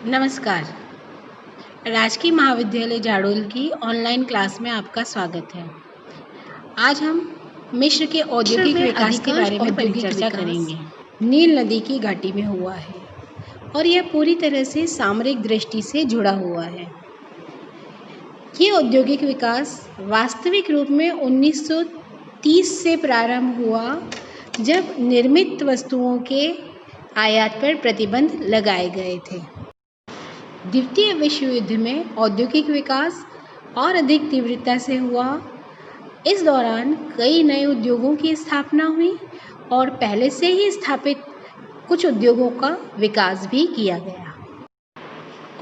नमस्कार। राजकीय महाविद्यालय जाडौल की ऑनलाइन क्लास में आपका स्वागत है। आज हम मिस्र के औद्योगिक विकास के बारे में परिचर्चा करेंगे। नील नदी की घाटी में हुआ है और यह पूरी तरह से सामरिक दृष्टि से जुड़ा हुआ है। ये औद्योगिक विकास वास्तविक रूप में 1930 से प्रारंभ हुआ, जब निर्मित वस्तुओं के आयात पर प्रतिबंध लगाए गए थे। द्वितीय विश्व युद्ध में औद्योगिक विकास और अधिक तीव्रता से हुआ। इस दौरान कई नए उद्योगों की स्थापना हुई और पहले से ही स्थापित कुछ उद्योगों का विकास भी किया गया।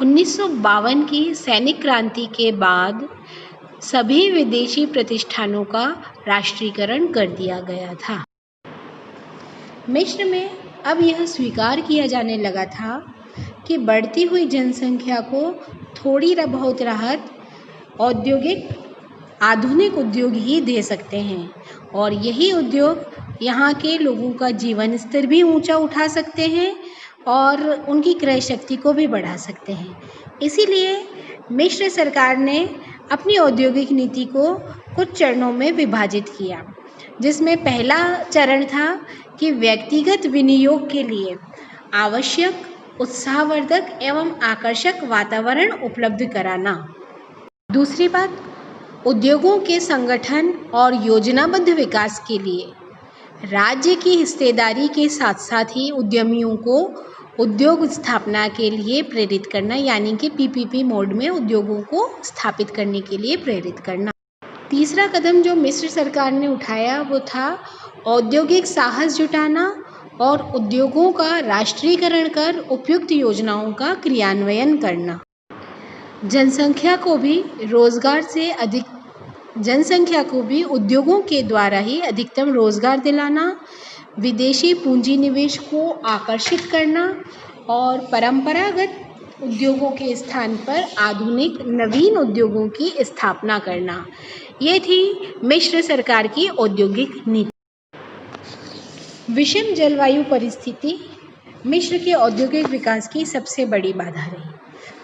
1952 की सैनिक क्रांति के बाद सभी विदेशी प्रतिष्ठानों का राष्ट्रीयकरण कर दिया गया था। मिस्र में अब यह स्वीकार किया जाने लगा था कि बढ़ती हुई जनसंख्या को थोड़ी बहुत राहत आधुनिक उद्योग ही दे सकते हैं और यही उद्योग यहाँ के लोगों का जीवन स्तर भी ऊंचा उठा सकते हैं और उनकी क्रय शक्ति को भी बढ़ा सकते हैं। इसीलिए मिस्र सरकार ने अपनी औद्योगिक नीति को कुछ चरणों में विभाजित किया, जिसमें पहला चरण था कि व्यक्तिगत विनियोग के लिए आवश्यक उत्साहवर्धक एवं आकर्षक वातावरण उपलब्ध कराना। दूसरी बात, उद्योगों के संगठन और योजनाबद्ध विकास के लिए राज्य की हिस्सेदारी के साथ साथ ही उद्यमियों को उद्योग स्थापना के लिए प्रेरित करना, यानी कि पीपीपी मोड में उद्योगों को स्थापित करने के लिए प्रेरित करना। तीसरा कदम जो मिस्र सरकार ने उठाया वो था औद्योगिक साहस जुटाना और उद्योगों का राष्ट्रीयकरण कर उपयुक्त योजनाओं का क्रियान्वयन करना। जनसंख्या को भी उद्योगों के द्वारा ही अधिकतम रोजगार दिलाना, विदेशी पूंजी निवेश को आकर्षित करना और परंपरागत उद्योगों के स्थान पर आधुनिक नवीन उद्योगों की स्थापना करना। ये थी मिस्र सरकार की औद्योगिक नीति। विषम जलवायु परिस्थिति मिस्र के औद्योगिक विकास की सबसे बड़ी बाधा रही,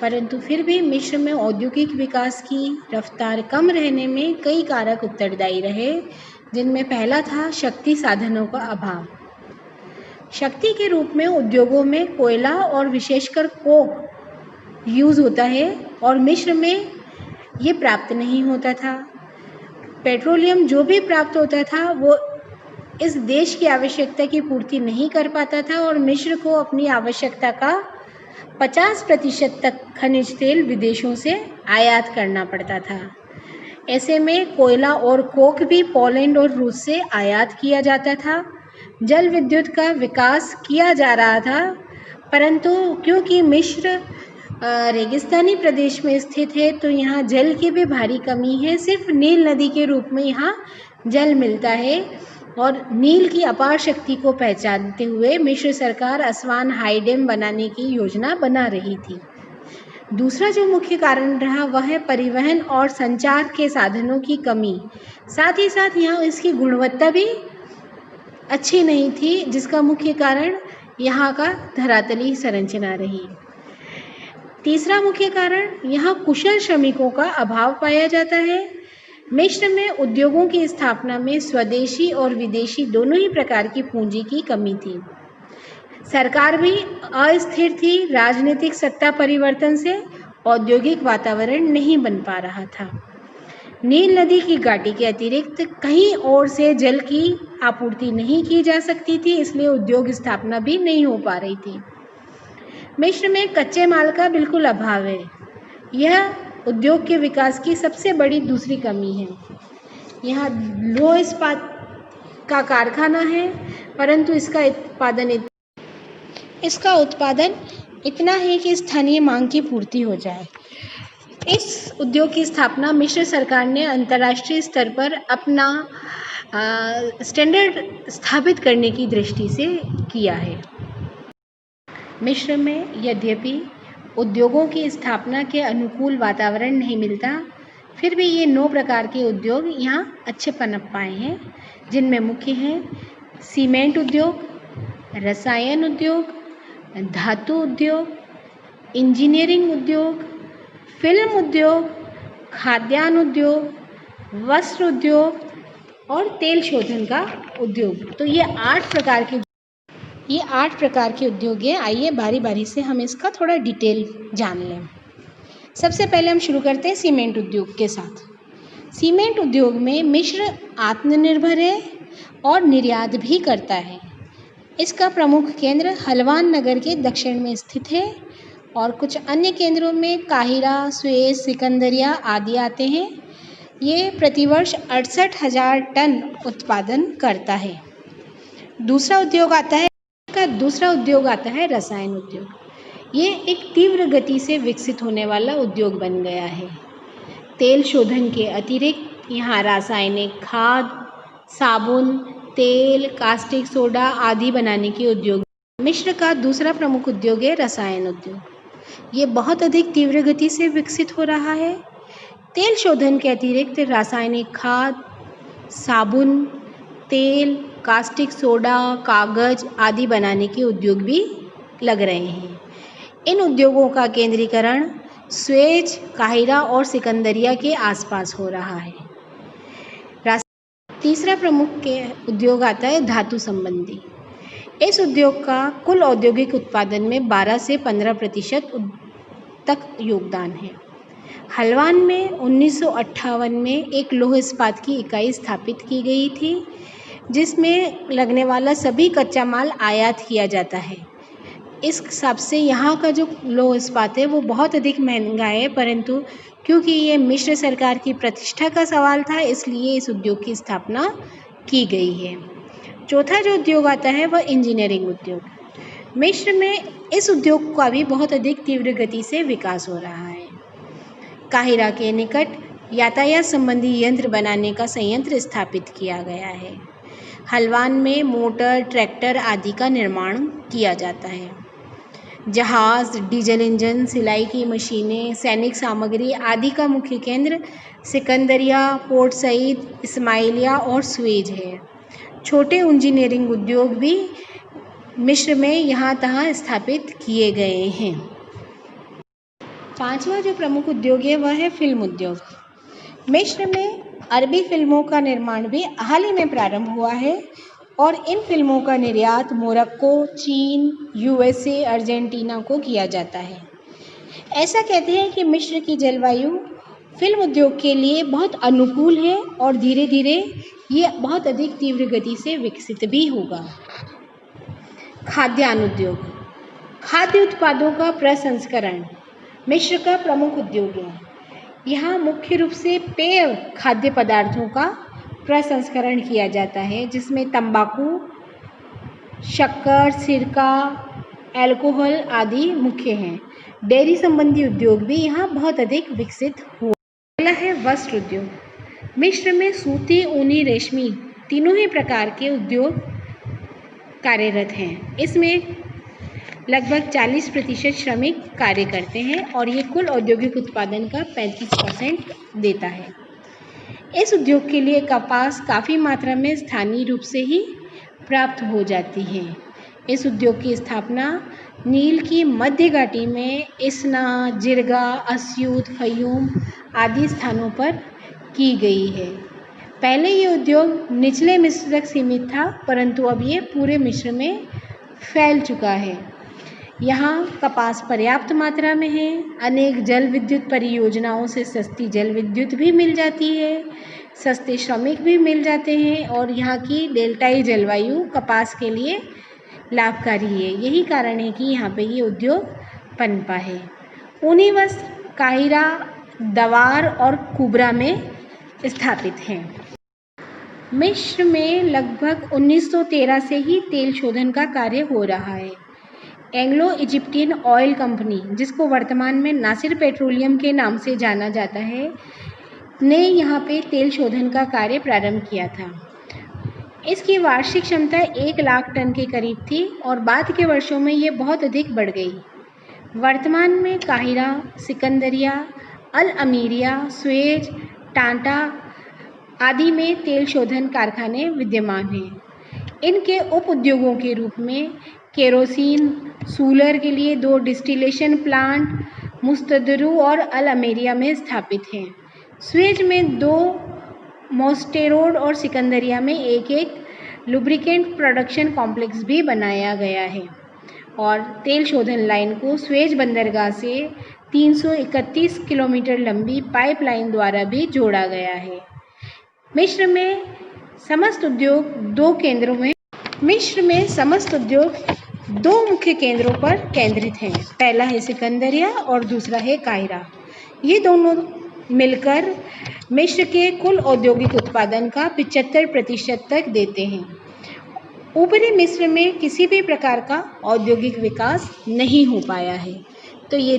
परंतु फिर भी मिस्र में औद्योगिक विकास की रफ्तार कम रहने में कई कारक उत्तरदायी रहे, जिनमें पहला था शक्ति साधनों का अभाव। शक्ति के रूप में उद्योगों में कोयला और विशेषकर कोक यूज़ होता है और मिस्र में ये प्राप्त नहीं होता था। पेट्रोलियम जो भी प्राप्त होता था वो इस देश की आवश्यकता की पूर्ति नहीं कर पाता था और मिस्र को अपनी आवश्यकता का 50% तक खनिज तेल विदेशों से आयात करना पड़ता था। ऐसे में कोयला और कोक भी पोलैंड और रूस से आयात किया जाता था। जल विद्युत का विकास किया जा रहा था, परंतु क्योंकि मिस्र रेगिस्तानी प्रदेश में स्थित है तो यहाँ जल की भी भारी कमी है। सिर्फ नील नदी के रूप में यहाँ जल मिलता है और नील की अपार शक्ति को पहचानते हुए मिस्र सरकार असवान हाई डैम बनाने की योजना बना रही थी। दूसरा जो मुख्य कारण रहा वह है परिवहन और संचार के साधनों की कमी। साथ ही साथ यहाँ इसकी गुणवत्ता भी अच्छी नहीं थी, जिसका मुख्य कारण यहाँ का धरातली संरचना रही। तीसरा मुख्य कारण यहाँ कुशल श्रमिकों का अभाव पाया जाता है। मिस्र में उद्योगों की स्थापना में स्वदेशी और विदेशी दोनों ही प्रकार की पूंजी की कमी थी। सरकार भी अस्थिर थी। राजनीतिक सत्ता परिवर्तन से औद्योगिक वातावरण नहीं बन पा रहा था। नील नदी की घाटी के अतिरिक्त कहीं और से जल की आपूर्ति नहीं की जा सकती थी, इसलिए उद्योग स्थापना भी नहीं हो पा रही थी। मिस्र में कच्चे माल का बिल्कुल अभाव है। यह उद्योग के विकास की सबसे बड़ी दूसरी कमी है। यहाँ लोह इस्पात का कारखाना है, परंतु इसका उत्पादन इतना है कि स्थानीय मांग की पूर्ति हो जाए। इस उद्योग की स्थापना मिस्र सरकार ने अंतर्राष्ट्रीय स्तर पर अपना स्टैंडर्ड स्थापित करने की दृष्टि से किया है। मिस्र में यद्यपि उद्योगों की स्थापना के अनुकूल वातावरण नहीं मिलता, फिर भी ये 9 प्रकार के उद्योग यहाँ अच्छे पनप पाए हैं, जिनमें मुख्य हैं सीमेंट उद्योग, रसायन उद्योग, धातु उद्योग, इंजीनियरिंग उद्योग, फिल्म उद्योग, खाद्यान्न उद्योग, वस्त्र उद्योग और तेल शोधन का उद्योग। तो ये 8 प्रकार के उद्योग हैं। आइए बारी बारी से हम इसका थोड़ा डिटेल जान लें। सबसे पहले हम शुरू करते हैं सीमेंट उद्योग के साथ। सीमेंट उद्योग में मिस्र आत्मनिर्भर है और निर्यात भी करता है। इसका प्रमुख केंद्र हल्द्वानी नगर के दक्षिण में स्थित है और कुछ अन्य केंद्रों में काहिरा, सुएज, सिकंदरिया आदि आते हैं। ये प्रतिवर्ष 68,000 टन उत्पादन करता है। दूसरा उद्योग आता है रसायन उद्योग। ये एक तीव्र गति से विकसित होने वाला उद्योग बन गया है। तेल शोधन के अतिरिक्त यहाँ रासायनिक खाद, साबुन, तेल, कास्टिक सोडा आदि बनाने के उद्योग। मिस्र का दूसरा प्रमुख उद्योग है रसायन उद्योग। ये बहुत अधिक तीव्र गति से विकसित हो रहा है। तेल शोधन के अतिरिक्त रासायनिक खाद, साबुन, तेल, कास्टिक सोडा, कागज आदि बनाने के उद्योग भी लग रहे हैं। इन उद्योगों का केंद्रीकरण सुएज, काहिरा और सिकंदरिया के आसपास हो रहा है। तीसरा प्रमुख उद्योग आता है धातु संबंधी। इस उद्योग का कुल औद्योगिक उत्पादन में 12 से 15% तक योगदान है। हल्द्वानी में 1958 में एक लौह इस्पात की इकाई स्थापित की गई थी, जिसमें लगने वाला सभी कच्चा माल आयात किया जाता है। इस हिसाब से यहाँ का जो लौह इस्पात है वो बहुत अधिक महंगा है, परंतु क्योंकि ये मिस्र सरकार की प्रतिष्ठा का सवाल था, इसलिए इस उद्योग की स्थापना की गई है। चौथा जो उद्योग आता है वह इंजीनियरिंग उद्योग। मिस्र में इस उद्योग का भी बहुत अधिक तीव्र गति से विकास हो रहा है। काहिरा के निकट यातायात संबंधी यंत्र बनाने का संयंत्र स्थापित किया गया है। हल्द्वानी में मोटर, ट्रैक्टर आदि का निर्माण किया जाता है। जहाज, डीजल इंजन, सिलाई की मशीनें, सैनिक सामग्री आदि का मुख्य केंद्र सिकंदरिया, पोर्ट सईद, इस्माइलिया और सुएज है। छोटे इंजीनियरिंग उद्योग भी मिस्र में यहाँ तहाँ स्थापित किए गए हैं। पांचवा जो प्रमुख उद्योग है वह है फिल्म उद्योग। मिस्र में अरबी फिल्मों का निर्माण भी हाल ही में प्रारंभ हुआ है और इन फिल्मों का निर्यात मोरक्को, चीन, यूएसए, अर्जेंटीना को किया जाता है। ऐसा कहते हैं कि मिस्र की जलवायु फिल्म उद्योग के लिए बहुत अनुकूल है और धीरे धीरे ये बहुत अधिक तीव्र गति से विकसित भी होगा। खाद्यान्न उद्योग। खाद्य उत्पादों का प्रसंस्करण मिस्र का प्रमुख उद्योग है। यहाँ मुख्य रूप से पेय खाद्य पदार्थों का प्रसंस्करण किया जाता है, जिसमें तंबाकू, शक्कर, सिरका, अल्कोहल आदि मुख्य हैं। डेयरी संबंधी उद्योग भी यहाँ बहुत अधिक विकसित हुआ। अगला है वस्त्र उद्योग। मिस्र में सूती, ऊनी, रेशमी तीनों ही प्रकार के उद्योग कार्यरत हैं। इसमें लगभग 40% श्रमिक कार्य करते हैं और ये कुल औद्योगिक उत्पादन का 35% देता है। इस उद्योग के लिए कपास काफ़ी मात्रा में स्थानीय रूप से ही प्राप्त हो जाती है। इस उद्योग की स्थापना नील की मध्य घाटी में इसना, जिरगा, अस्यूत, फयूम आदि स्थानों पर की गई है। पहले ये उद्योग निचले मिस्र तक सीमित था, परंतु अब ये पूरे मिस्र में फैल चुका है। यहाँ कपास पर्याप्त मात्रा में है। अनेक जल विद्युत परियोजनाओं से सस्ती जल विद्युत भी मिल जाती है, सस्ते श्रमिक भी मिल जाते हैं और यहाँ की डेल्टाई जलवायु कपास के लिए लाभकारी है। यही कारण है कि यहाँ पे ये उद्योग पनपा है। ऊनी वस्त्र काहिरा, दवार और कुबरा में स्थापित हैं। मिस्र में लगभग 1913 से ही तेल शोधन का कार्य हो रहा है। एंग्लो इजिप्टियन ऑयल कंपनी, जिसको वर्तमान में नासिर पेट्रोलियम के नाम से जाना जाता है, ने यहाँ पे तेल शोधन का कार्य प्रारंभ किया था। इसकी वार्षिक क्षमता 1 लाख टन के करीब थी और बाद के वर्षों में ये बहुत अधिक बढ़ गई। वर्तमान में काहिरा, सिकंदरिया, अल अमीरिया, सुएज, टांटा आदि में तेल शोधन कारखाने विद्यमान हैं। इनके उप उद्योगों के रूप में केरोसिन, सूलर के लिए 2 डिस्टिलेशन प्लांट मुस्तदरू और अल अमेरिया में स्थापित हैं। सुएज में 2, मोस्टेरोड और सिकंदरिया में एक लुब्रिकेंट प्रोडक्शन कॉम्प्लेक्स भी बनाया गया है और तेल शोधन लाइन को सुएज बंदरगाह से 331 किलोमीटर लंबी पाइपलाइन द्वारा भी जोड़ा गया है। मिस्र में समस्त उद्योग 2 मुख्य केंद्रों पर केंद्रित हैं। पहला है सिकंदरिया और दूसरा है काहिरा। ये दोनों मिलकर मिस्र के कुल औद्योगिक उत्पादन का 75% तक देते हैं। ऊपरी मिस्र में किसी भी प्रकार का औद्योगिक विकास नहीं हो पाया है। तो ये